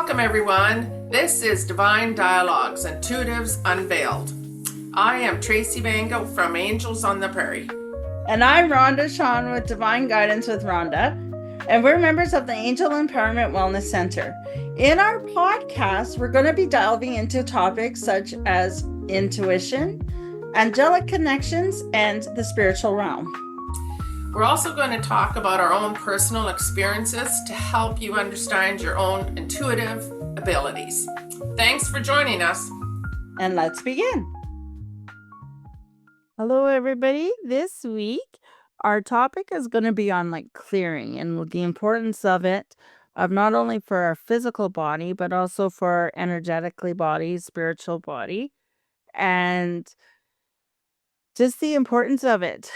Welcome, everyone. This is Divine Dialogues, Intuitives Unveiled. I am Tracey Bango from Angels on the Prairie. And I'm Rhonda Sean with Divine Guidance with Rhonda, and we're members of the Angel Empowerment Wellness Center. In our podcast, we're going to be delving into topics such as intuition, angelic connections, and the spiritual realm. We're also going to talk about our own personal experiences to help you understand your own intuitive abilities. Thanks for joining us. And let's begin. Hello, everybody. This week, our topic is going to be on clearing and the importance of it, of not only for our physical body, but also for our energetically body, spiritual body, and just the importance of it.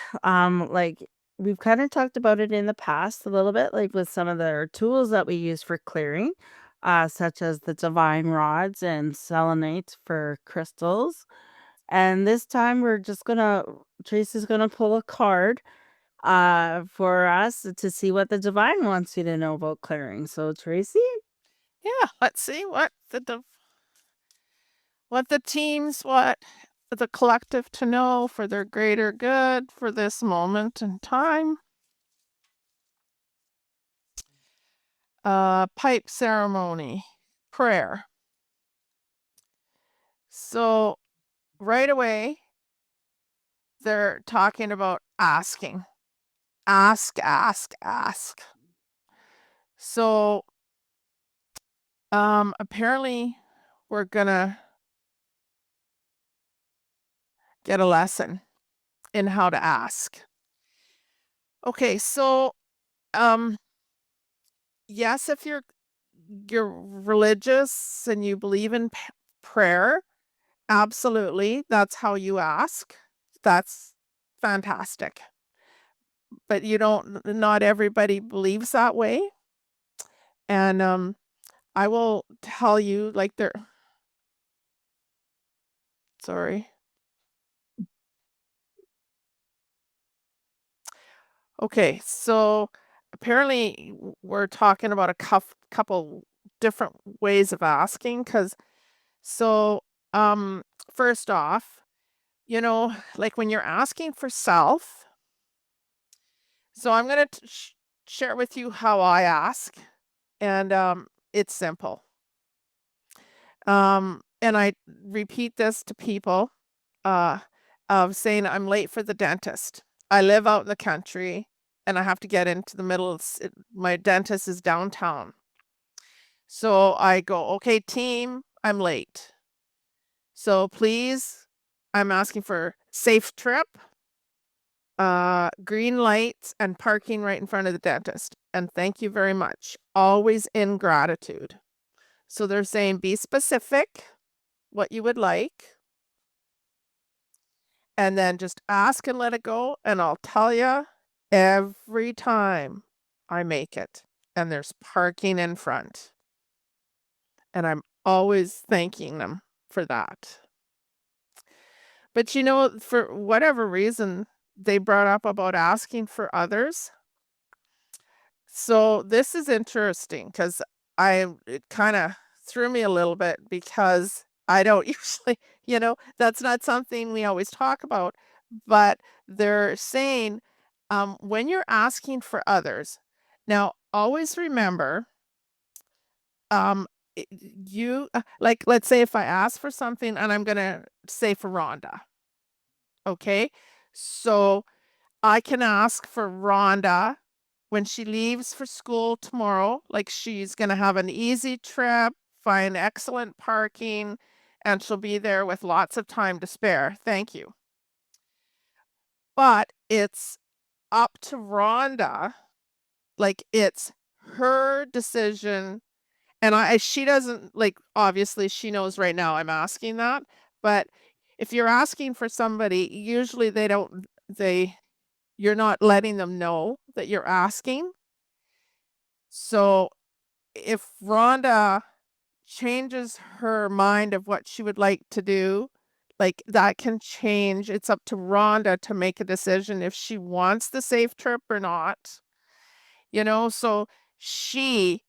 We've kind of talked about it in the past a little bit, with some of the tools that we use for clearing, such as the divine rods and selenite for crystals. And this time Tracy's gonna pull a card for us to see what the divine wants you to know about clearing. So Tracy? Yeah, let's see what the teams, what the collective to know for their greater good for this moment in time. Pipe ceremony, prayer. So right away, they're talking about asking. Ask. So apparently we're gonna get a lesson in how to ask. Okay, so yes, if you're religious and you believe in prayer, absolutely, that's how you ask. That's fantastic. But not everybody believes that way. And I will tell you, sorry. Okay, so apparently we're talking about a couple different ways of asking, first off, when you're asking for self, so I'm going to share with you how I ask, and it's simple. And I repeat this to people of saying I'm late for the dentist. I live out in the country and I have to get into the middle of my dentist is downtown. So I go, okay, team, I'm late. So please, I'm asking for safe trip, green lights, and parking right in front of the dentist. And thank you very much. Always in gratitude. So they're saying be specific, what you would like, and then just ask and let it go. And I'll tell you every time I make it. And there's parking in front. And I'm always thanking them for that. But for whatever reason, they brought up about asking for others. So this is interesting because it kind of threw me a little bit because I don't usually, that's not something we always talk about, but they're saying when you're asking for others, now always remember, let's say if I ask for something and I'm going to say for Rhonda, okay? So I can ask for Rhonda when she leaves for school tomorrow, she's going to have an easy trip, find excellent parking, and she'll be there with lots of time to spare. Thank you. But it's up to Rhonda. It's her decision. And she doesn't, obviously she knows right now I'm asking that. But if you're asking for somebody, usually you're not letting them know that you're asking. So if Rhonda changes her mind of what she would like to do, that can change. It's up to Rhonda to make a decision if she wants the safe trip or not. So she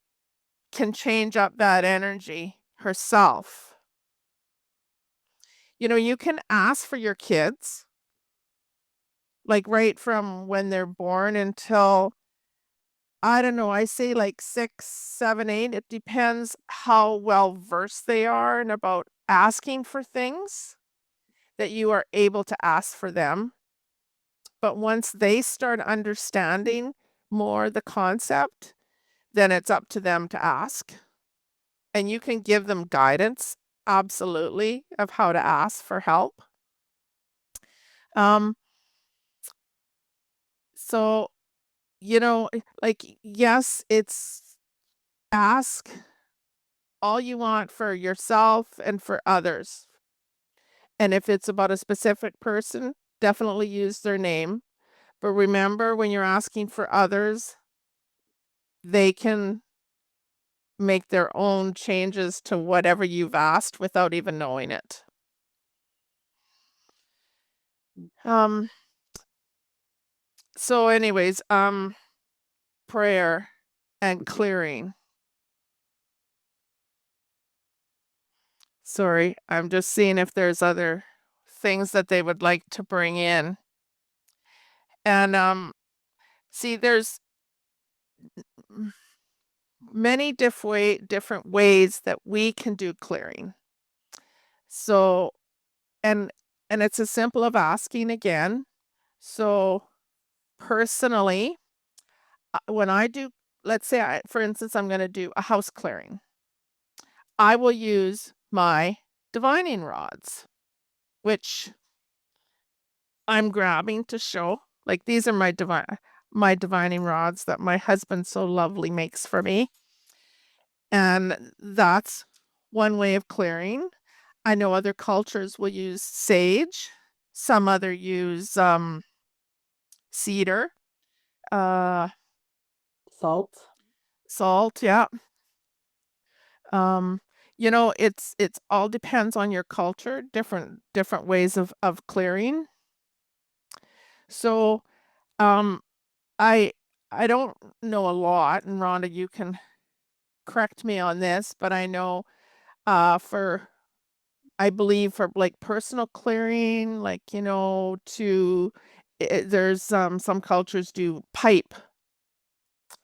can change up that energy herself. You can ask for your kids, like right from when they're born until, I don't know, I say like 6, 7, 8. It depends how well versed they are and about asking for things that you are able to ask for them. But once they start understanding more the concept, then it's up to them to ask. And you can give them guidance, absolutely, of how to ask for help. So, like, yes, it's ask all you want for yourself and for others. And if it's about a specific person, definitely use their name. But remember, when you're asking for others, they can make their own changes to whatever you've asked without even knowing it. So anyways, prayer and clearing. Sorry, I'm just seeing if there's other things that they would like to bring in. And see, there's many different ways that we can do clearing. So, and it's as simple of asking again. So personally, when I do, let's say for instance, I'm going to do a house clearing, I will use my divining rods, which I'm grabbing to show. Like, these are my divining rods that my husband so lovely makes for me. And that's one way of clearing. I know other cultures will use sage. Some other use cedar. Salt, yeah. It's all depends on your culture, different ways of clearing. So, I don't know a lot, and Rhonda, you can correct me on this, but I know I believe for like personal clearing, like, there's some cultures do pipe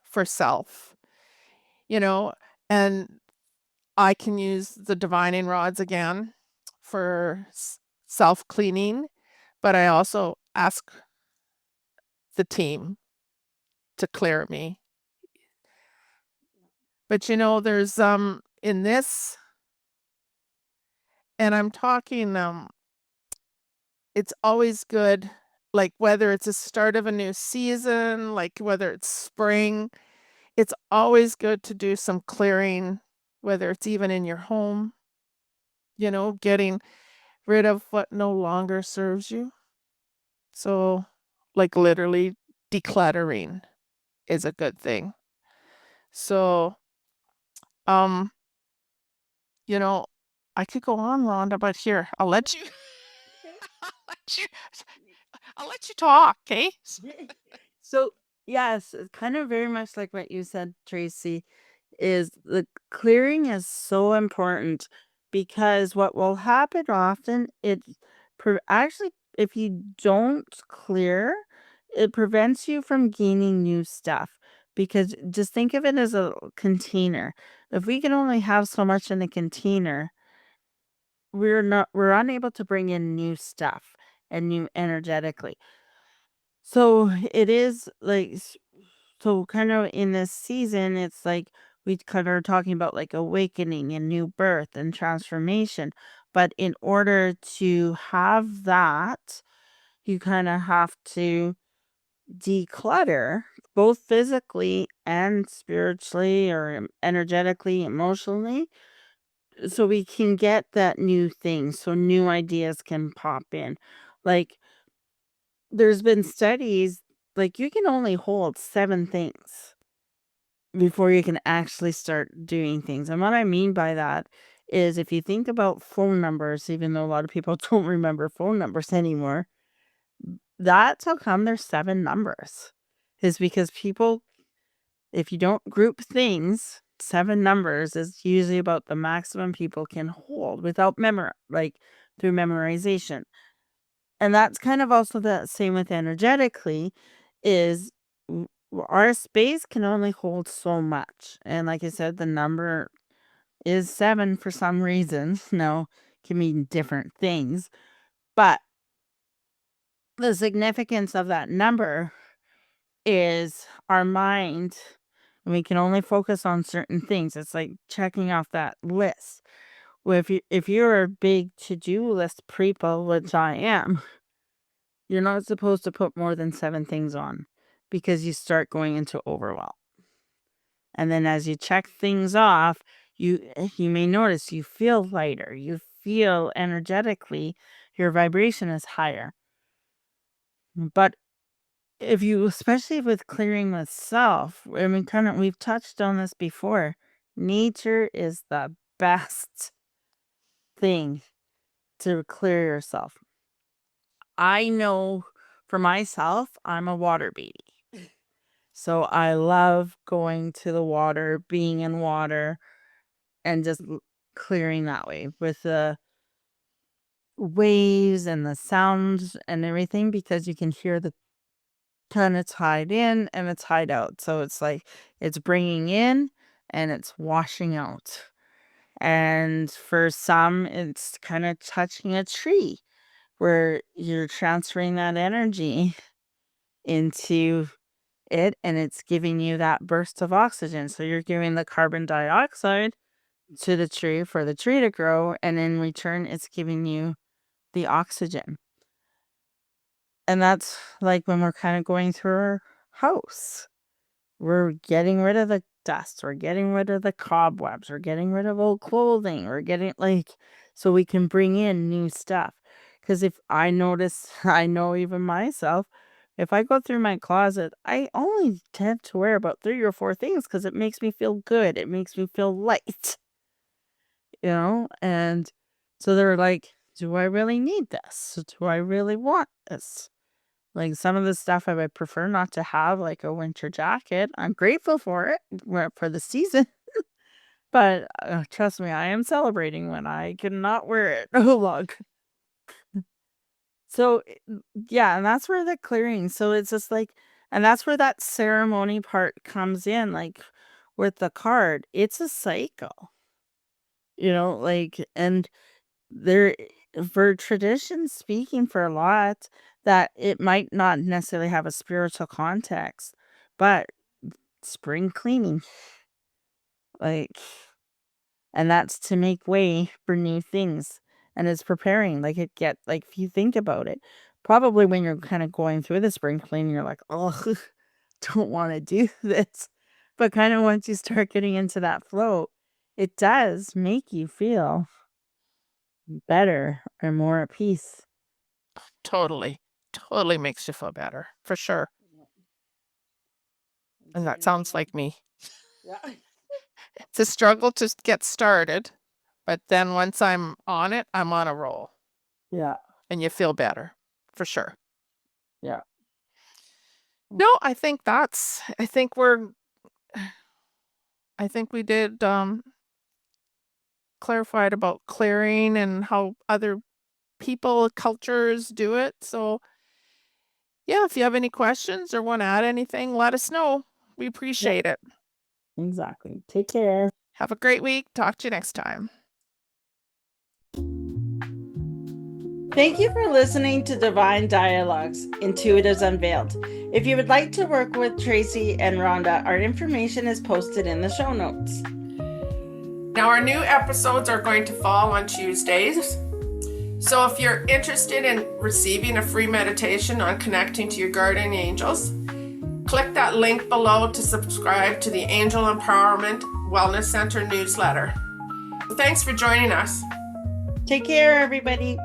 for self, and I can use the divining rods again for self cleaning, but I also ask the team to clear me. But there's in this, and I'm talking it's always good, like whether it's a start of a new season, like whether it's spring, it's always good to do some clearing, whether it's even in your home, getting rid of what no longer serves you. So, like, literally decluttering is a good thing. So, I could go on, Rhonda, but here, I'll let you I'll let you talk, okay? So, yes, it's kind of very much like what you said, Tracy, is the clearing is so important because what will happen often, actually, if you don't clear, it prevents you from gaining new stuff. Because just think of it as a container. If we can only have so much in a container, we're unable to bring in new stuff and new energetically. So it is like, so kind of in this season, it's like we kind of are talking about like awakening and new birth and transformation. But in order to have that, you kind of have to declutter both physically and spiritually or energetically, emotionally, so we can get that new thing, so new ideas can pop in. Like, there's been studies, like, you can only hold 7 things before you can actually start doing things. And what I mean by that is, if you think about phone numbers, even though a lot of people don't remember phone numbers anymore, that's how come there's 7 numbers. Is because people, if you don't group things 7 numbers is usually about the maximum people can hold without through memorization. And that's kind of also the same with energetically, is our space can only hold so much. And like I said, the number is 7 for some reason. Now, can mean different things, but the significance of that number is our mind, and we can only focus on certain things. It's like checking off that list. Well, if you're a big to-do list people, which I am, you're not supposed to put more than 7 things on, because you start going into overwhelm. And then as you check things off, you may notice you feel lighter, you feel energetically, your vibration is higher. But if you, especially with clearing with self, I mean, we've touched on this before. Nature is the best thing to clear yourself. I know for myself, I'm a water baby. So I love going to the water, being in water, and just clearing that way with the waves and the sounds and everything, because you can hear the kind of tide in and it's tide out. So it's like it's bringing in and it's washing out. And for some, it's kind of touching a tree where you're transferring that energy into it, and it's giving you that burst of oxygen. So you're giving the carbon dioxide to the tree for the tree to grow, and in return, it's giving you the oxygen. And that's like when we're kind of going through our house. We're getting rid of the dust. We're getting rid of the cobwebs. We're getting rid of old clothing. We're getting so we can bring in new stuff. Because if I notice, I know even myself, if I go through my closet, I only tend to wear about 3 or 4 things because it makes me feel good. It makes me feel light, And so they're like, do I really need this? Do I really want this? Like some of the stuff I would prefer not to have, like a winter jacket. I'm grateful for it for the season. But trust me, I am celebrating when I cannot wear it. Oh, look. So, yeah, and that's where the clearing. So it's just like, and that's where that ceremony part comes in. Like with the card, it's a cycle, and there, for tradition speaking, for a lot, that it might not necessarily have a spiritual context, but spring cleaning, and that's to make way for new things, and it's preparing. If you think about it, probably when you're kind of going through the spring cleaning, you're like, oh, don't want to do this, but kind of once you start getting into that flow, it does make you feel better and more at peace. Totally makes you feel better, for sure. And that sounds like me. Yeah. It's a struggle to get started, but then once I'm on it, I'm on a roll. Yeah. And you feel better, for sure. Yeah. No, I think we did clarified about clearing and how other people, cultures do it. So yeah, if you have any questions or want to add anything, let us know. We appreciate it. Exactly. Take care. Have a great week. Talk to you next time. Thank you for listening to Divine Dialogues, Intuitives Unveiled. If you would like to work with Tracey and Rhonda, our information is posted in the show notes. Now, our new episodes are going to fall on Tuesdays. So if you're interested in receiving a free meditation on connecting to your guardian angels, click that link below to subscribe to the Angel Empowerment Wellness Center newsletter. Thanks for joining us. Take care, everybody.